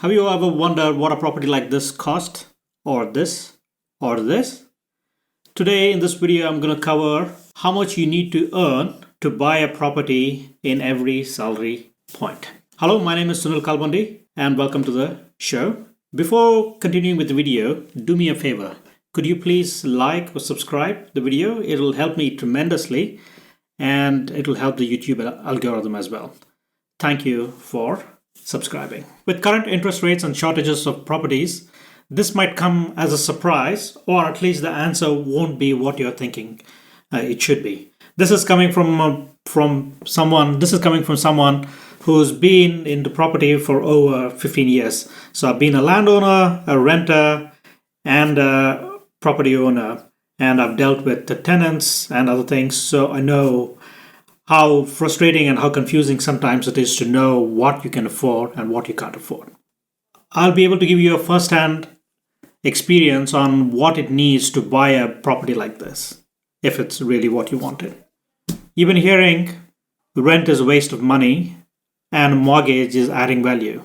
Have you ever wondered what a property like this cost? Or this? Or this? Today in this video, I'm going to cover how much you need to earn to buy a property in every salary point. Hello, my name is Sunil Kalbandi and welcome to the show. Before continuing with the video, do me a favor. Could you please like or subscribe the video? It'll help me tremendously and it'll help the YouTube algorithm as well. Thank you for subscribing. With current interest rates and shortages of properties, this might come as a surprise, or at least the answer won't be what you're thinking it should be. This is coming from someone who's been into property for over 15 years. So I've been a landowner, a renter, and a property owner, and I've dealt with the tenants and other things. So I know how frustrating and how confusing sometimes it is to know what you can afford and what you can't afford. I'll be able to give you a first-hand experience on what it needs to buy a property like this, if it's really what you wanted. You've been hearing rent is a waste of money and mortgage is adding value.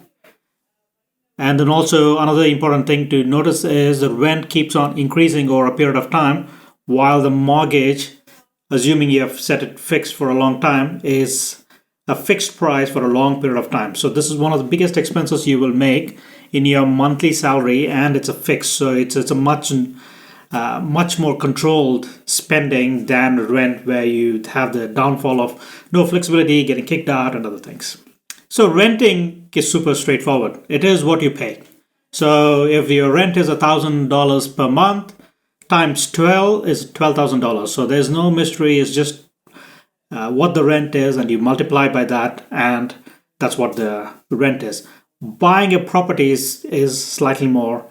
And then also another important thing to notice is the rent keeps on increasing over a period of time, while the mortgage, assuming you have set it fixed for a long time, is a fixed price for a long period of time. So this is one of the biggest expenses you will make in your monthly salary, and it's a fixed. So it's a much more controlled spending than rent, where you have the downfall of no flexibility, getting kicked out, and other things. So renting is super straightforward. It is what you pay. So if your rent is $1,000 per month, times 12 is $12,000. So there's no mystery. It's just what the rent is, and you multiply by that, and that's what the rent is. Buying a property is slightly more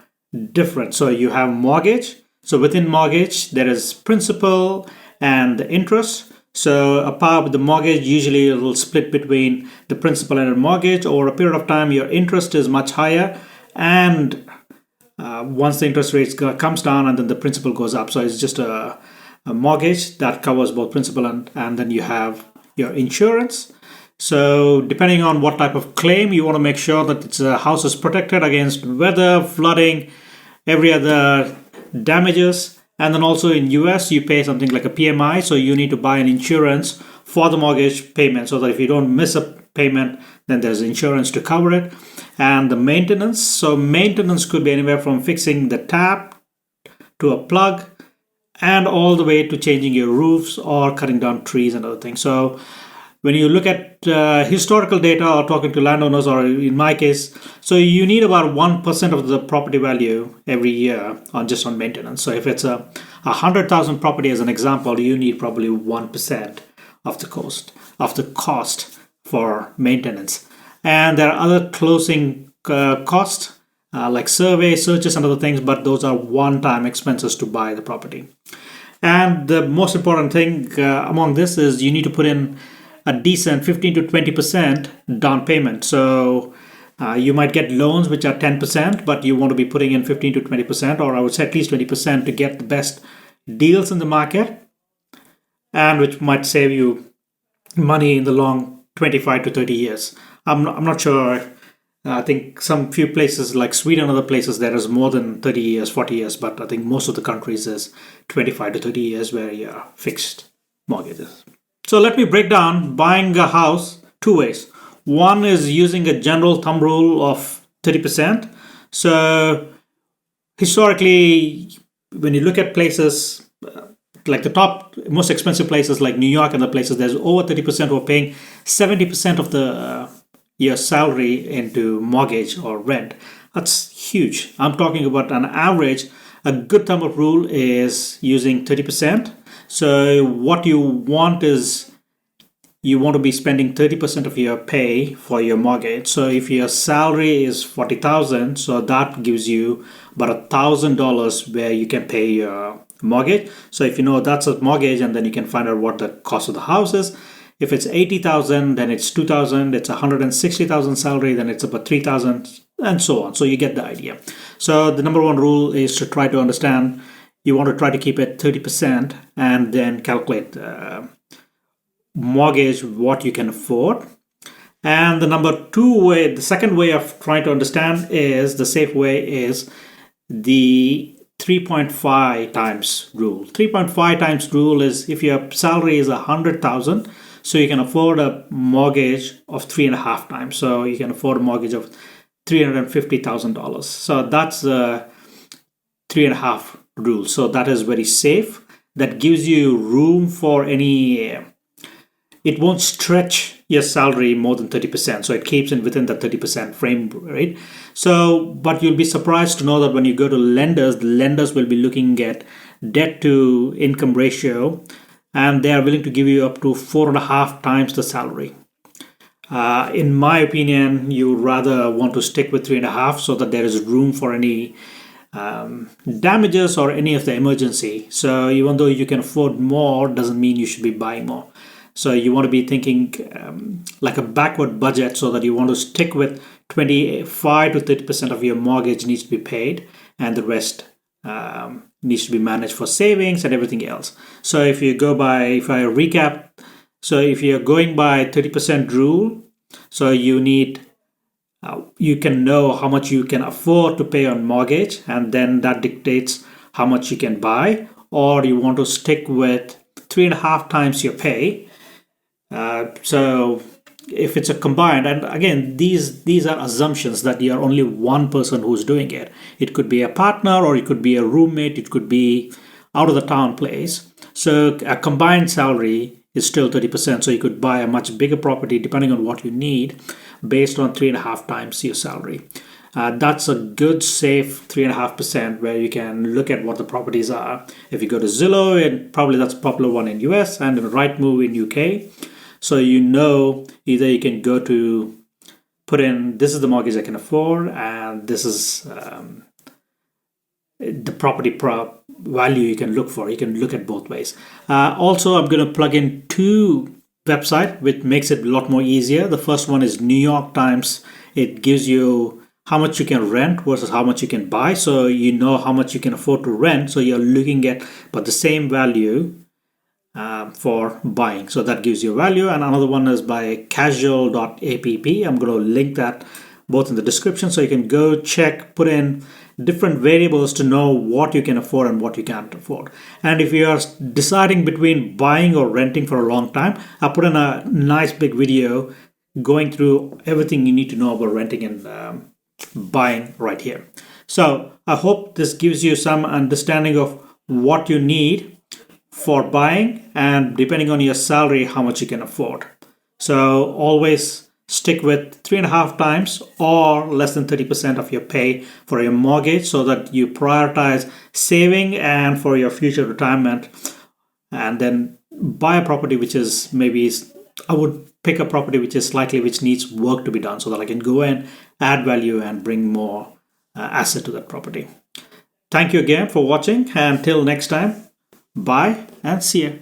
different. So you have mortgage. So within mortgage, there is principal and the interest. So apart with the mortgage, usually it will split between the principal and the mortgage. Over a period of time, your interest is much higher, and once the interest rates comes down, and then the principal goes up. So it's just a mortgage that covers both principal and then you have your insurance. So depending on what type of claim, you want to make sure that the house is protected against weather, flooding, every other damages. And then also in US, you pay something like a PMI. So you need to buy an insurance for the mortgage payment, so that if you don't miss a payment, then there's insurance to cover it. And the maintenance. So maintenance could be anywhere from fixing the tap to a plug, and all the way to changing your roofs or cutting down trees and other things. So when you look at historical data or talking to landowners, or in my case, so you need about 1% of the property value every year on maintenance. So if it's a 100,000 property as an example, you need probably 1% of the cost for maintenance. And there are other closing costs like surveys, searches, and other things, but those are one-time expenses to buy the property. And the most important thing among this is you need to put in a decent 15 to 20% down payment. So you might get loans which are 10%, but you want to be putting in 15 to 20%, or I would say at least 20%, to get the best deals in the market, and which might save you money in the long 25 to 30 years. I'm not sure. I think some few places like Sweden and other places, there is more than 30 years, 40 years, but I think most of the countries is 25 to 30 years where you are fixed mortgages. So let me break down buying a house two ways. One is using a general thumb rule of 30%. So historically, when you look at places like the top most expensive places like New York and the places, there's over 30% who are paying 70% of the your salary into mortgage or rent. That's huge. I'm talking about an average. A good thumb of rule is using 30%. So what you want is you want to be spending 30% of your pay for your mortgage. So if your salary is $40,000, so that gives you about $1,000 where you can pay your mortgage. So if you know that's a mortgage, and then you can find out what the cost of the house is. If it's 80,000, then it's 2,000. It's 160,000 salary, then it's about 3,000, and so on. So you get the idea. So the number one rule is to try to understand. You want to try to keep it 30%, and then calculate mortgage what you can afford. And the second way of trying to understand is the safe way is the 3.5 times rule. 3.5 times rule is if your salary is 100,000, so you can afford a mortgage of 3.5 times. So you can afford a mortgage of $350,000. So that's the 3.5 rule. So that is very safe. That gives you room for any. It won't stretch your salary more than 30%. So it keeps it within the 30% frame, right? So, but you'll be surprised to know that when you go to lenders, the lenders will be looking at debt to income ratio, and they are willing to give you up to 4.5 times the salary. In my opinion, you rather want to stick with 3.5 so that there is room for any damages or any of the emergency. So even though you can afford more, doesn't mean you should be buying more. So you want to be thinking like a backward budget, so that you want to stick with 25 to 30% of your mortgage needs to be paid, and the rest needs to be managed for savings and everything else. So if I recap, so if you're going by 30% rule, so you can know how much you can afford to pay on mortgage, and then that dictates how much you can buy. Or you want to stick with 3.5 times your pay. So if it's a combined, and again, these are assumptions that you're only one person who's doing it. It could be a partner, or it could be a roommate, it could be out of the town place. So a combined salary is still 30%. So you could buy a much bigger property depending on what you need, based on 3.5 times your salary. That's a good safe 3.5%, where you can look at what the properties are. If you go to Zillow, and probably that's a popular one in US, and in Rightmove in UK. So either you can go to put in, this is the mortgage I can afford, and this is the property value you can look for. You can look at both ways. Also, I'm going to plug in two websites, which makes it a lot more easier. The first one is New York Times. It gives you how much you can rent versus how much you can buy. So you know how much you can afford to rent. So you're looking at but the same value for buying. So that gives you value. And another one is by casual.app. I'm going to link that both in the description, so you can go check, put in different variables to know what you can afford and what you can't afford. And if you are deciding between buying or renting for a long time, I put in a nice big video going through everything you need to know about renting and buying right here. So I hope this gives you some understanding of what you need for buying, and depending on your salary, how much you can afford. So always stick with 3.5 times or less than 30% of your pay for your mortgage, so that you prioritize saving and for your future retirement. And then buy a property which is I would pick a property which needs work to be done, so that I can go in, add value, and bring more asset to that property. Thank you again for watching. Until next time, bye and see you.